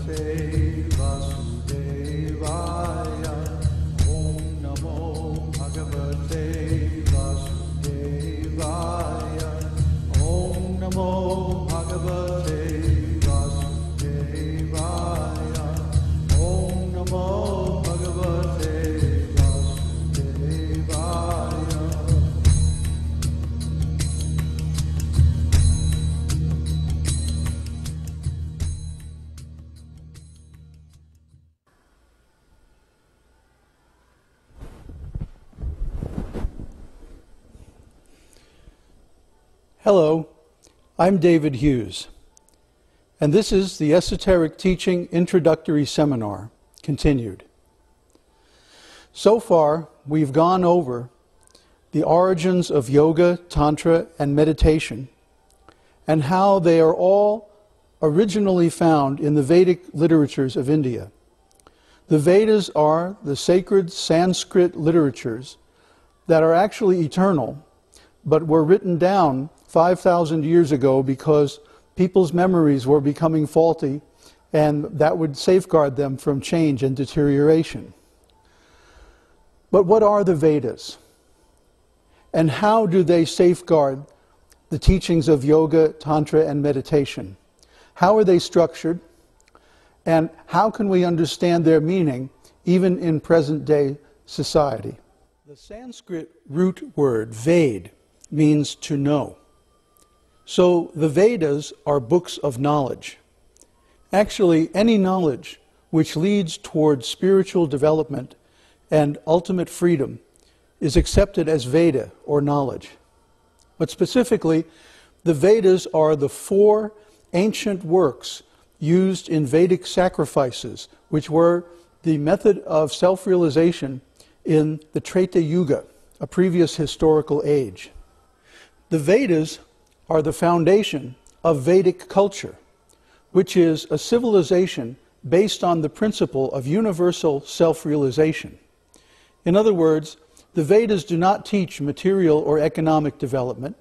Bhagavate Vasudevaya. Om Namo Bhagavate Vasudevaya. Om Namo Bhagavate Vasudevaya. Om Namo Bhagavate Vasudevaya. Hello, I'm David Hughes, and this is the Esoteric Teaching Introductory Seminar, continued. So far, we've gone over the origins of yoga, tantra, and meditation, and how they are all originally found in the Vedic literatures of India. The Vedas are the sacred Sanskrit literatures that are actually eternal, but were written down 5,000 years ago because people's memories were becoming faulty, and that would safeguard them from change and deterioration. But what are the Vedas? And how do they safeguard the teachings of yoga, tantra, and meditation? How are they structured? And how can we understand their meaning even in present-day society? The Sanskrit root word, ved, means to know. So the Vedas are books of knowledge. Actually, any knowledge which leads towards spiritual development and ultimate freedom is accepted as Veda, or knowledge. But specifically, the Vedas are the 4 ancient works used in Vedic sacrifices, which were the method of self-realization in the Treta Yuga, a previous historical age. The Vedas are the foundation of Vedic culture, which is a civilization based on the principle of universal self-realization. In other words, the Vedas do not teach material or economic development,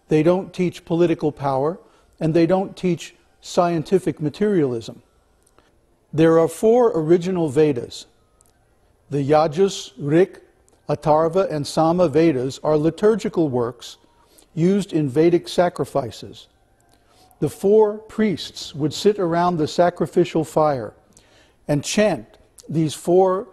they don't teach political power, and they don't teach scientific materialism. There are 4 original Vedas. The Yajas, Rik, Atharva, and Sama Vedas are liturgical works used in Vedic sacrifices. The 4 priests would sit around the sacrificial fire and chant these 4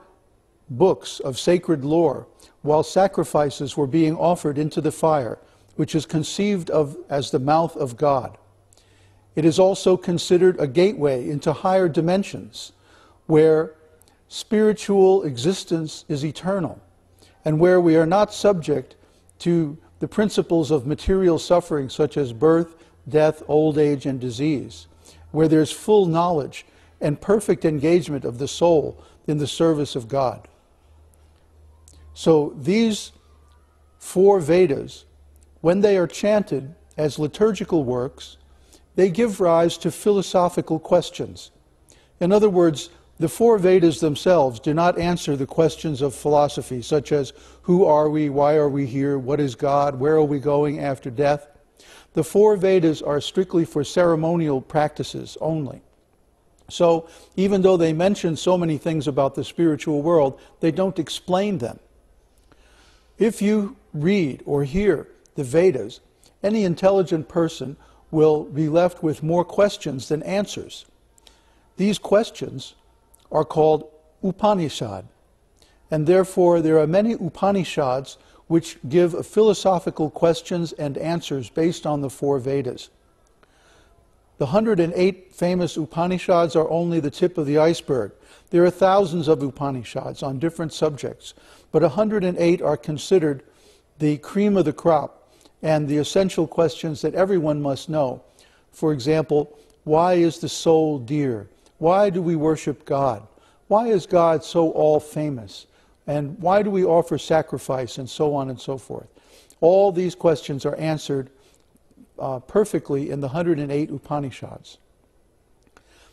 books of sacred lore while sacrifices were being offered into the fire, which is conceived of as the mouth of God. It is also considered a gateway into higher dimensions, where spiritual existence is eternal, and where we are not subject to the principles of material suffering such as birth, death, old age, and disease, where there's full knowledge and perfect engagement of the soul in the service of God. So these 4 Vedas, when they are chanted as liturgical works, they give rise to philosophical questions. In other words, the 4 Vedas themselves do not answer the questions of philosophy, such as who are we, why are we here, what is God, where are we going after death. The 4 Vedas are strictly for ceremonial practices only. So even though they mention so many things about the spiritual world, they don't explain them. If you read or hear the Vedas, any intelligent person will be left with more questions than answers. These questions are called Upanishad, and therefore there are many Upanishads which give philosophical questions and answers based on the 4 Vedas. The 108 famous Upanishads are only the tip of the iceberg. There are thousands of Upanishads on different subjects, but 108 are considered the cream of the crop and the essential questions that everyone must know. For example, why is the soul dear? Why do we worship God? Why is God so all-famous? And why do we offer sacrifice, and so on and so forth? All these questions are answered perfectly in the 108 Upanishads.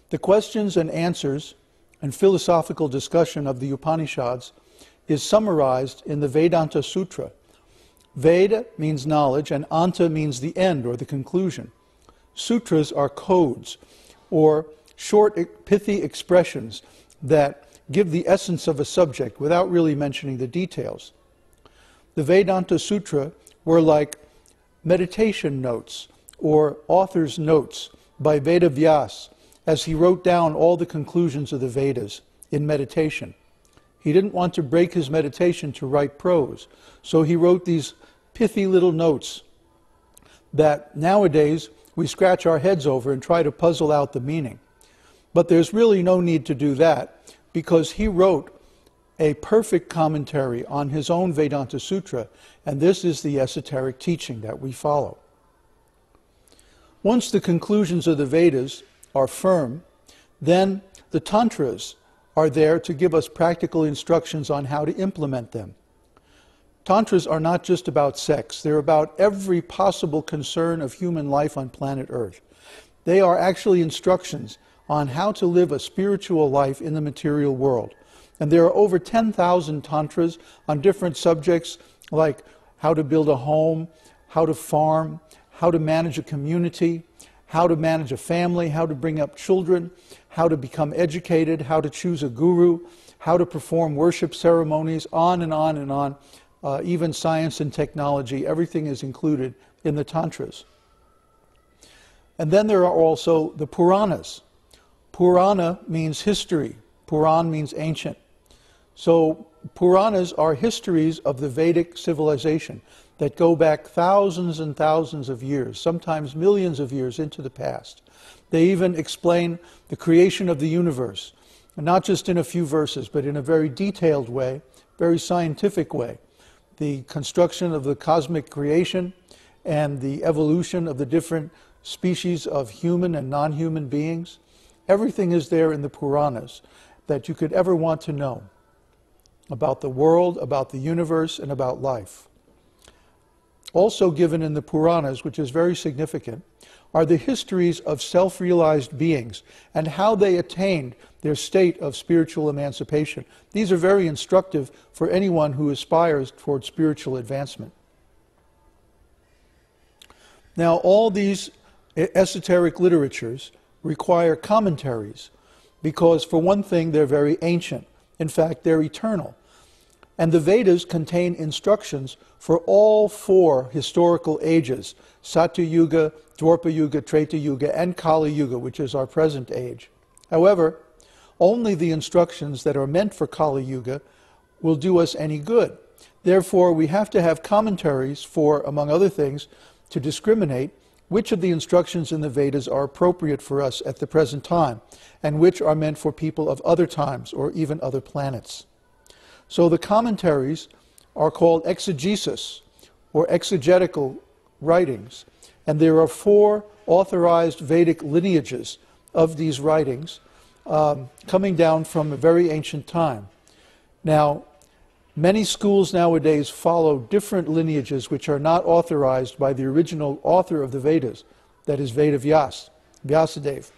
The questions and answers and philosophical discussion of the Upanishads is summarized in the Vedanta Sutra. Veda means knowledge, and Anta means the end or the conclusion. Sutras are codes, or short, pithy expressions that give the essence of a subject without really mentioning the details. The Vedanta Sutra were like meditation notes or author's notes by Vedāṅgas as he wrote down all the conclusions of the Vedas in meditation. He didn't want to break his meditation to write prose, so he wrote these pithy little notes that nowadays we scratch our heads over and try to puzzle out the meaning. But there's really no need to do that, because he wrote a perfect commentary on his own Vedanta Sutra, and this is the esoteric teaching that we follow. Once the conclusions of the Vedas are firm, then the tantras are there to give us practical instructions on how to implement them. Tantras are not just about sex, they're about every possible concern of human life on planet Earth. They are actually instructions on how to live a spiritual life in the material world. And there are over 10,000 tantras on different subjects like how to build a home, how to farm, how to manage a community, how to manage a family, how to bring up children, how to become educated, how to choose a guru, how to perform worship ceremonies, on and on and on. Even science and technology, everything is included in the tantras. And then there are also the Puranas. Purana means history. Puran means ancient. So Puranas are histories of the Vedic civilization that go back thousands and thousands of years, sometimes millions of years into the past. They even explain the creation of the universe, not just in a few verses, but in a very detailed way, very scientific way. The construction of the cosmic creation and the evolution of the different species of human and non-human beings. Everything is there in the Puranas that you could ever want to know about the world, about the universe, and about life. Also given in the Puranas, which is very significant, are the histories of self-realized beings and how they attained their state of spiritual emancipation. These are very instructive for anyone who aspires toward spiritual advancement. Now, all these esoteric literatures require commentaries because, for one thing, they're very ancient. In fact, they're eternal. And the Vedas contain instructions for all four historical ages: Satya Yuga, Dwapara Yuga, Treta Yuga, and Kali Yuga, which is our present age. However, only the instructions that are meant for Kali Yuga will do us any good. Therefore, we have to have commentaries for, among other things, to discriminate which of the instructions in the Vedas are appropriate for us at the present time, and which are meant for people of other times or even other planets. So the commentaries are called exegesis, or exegetical writings, and there are four authorized Vedic lineages of these writings coming down from a very ancient time. Now, many schools nowadays follow different lineages which are not authorized by the original author of the Vedas, that is Vedavyas, Vyasadeva.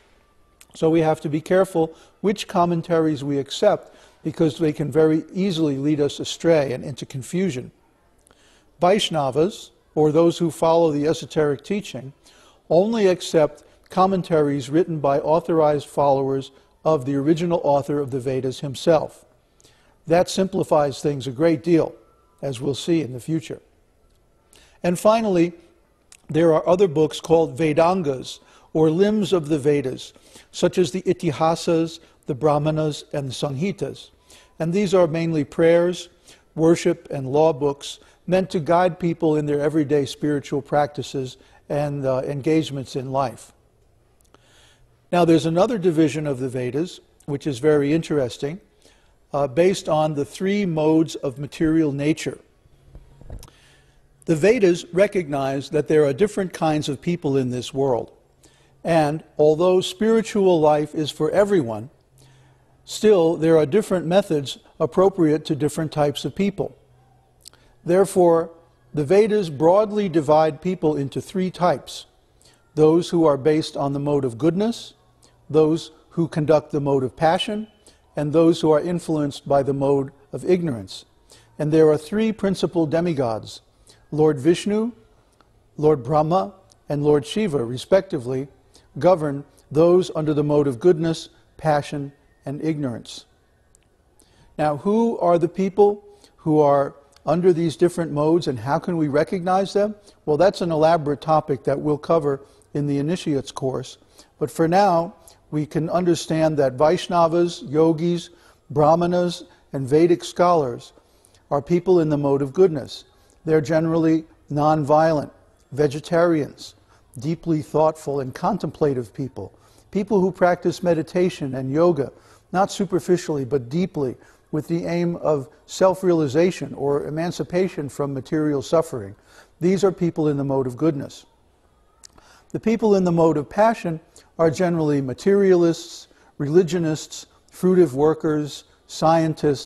So we have to be careful which commentaries we accept, because they can very easily lead us astray and into confusion. Vaishnavas, or those who follow the esoteric teaching, only accept commentaries written by authorized followers of the original author of the Vedas himself. That simplifies things a great deal, as we'll see in the future. And finally, there are other books called Vedāṅgas, or limbs of the Vedas, such as the Itihasas, the Brahmanas, and the Samhitas. And these are mainly prayers, worship, and law books meant to guide people in their everyday spiritual practices and engagements in life. Now, there's another division of the Vedas, which is very interesting, based on the three modes of material nature. The Vedas recognize that there are different kinds of people in this world. And although spiritual life is for everyone, still there are different methods appropriate to different types of people. Therefore, the Vedas broadly divide people into three types: those who are based on the mode of goodness, those who conduct the mode of passion, and those who are influenced by the mode of ignorance. And there are three principal demigods: Lord Vishnu, Lord Brahma, and Lord Shiva, respectively, govern those under the mode of goodness, passion, and ignorance. Now, who are the people who are under these different modes, and how can we recognize them? Well, that's an elaborate topic that we'll cover in the Initiates course. But for now, we can understand that Vaishnavas, yogis, brahmanas, and Vedic scholars are people in the mode of goodness. They're generally non-violent, vegetarians, deeply thoughtful and contemplative people, people who practice meditation and yoga, not superficially but deeply, with the aim of self-realization or emancipation from material suffering. These are people in the mode of goodness. The people in the mode of passion are generally materialists, religionists, fruitive workers, scientists,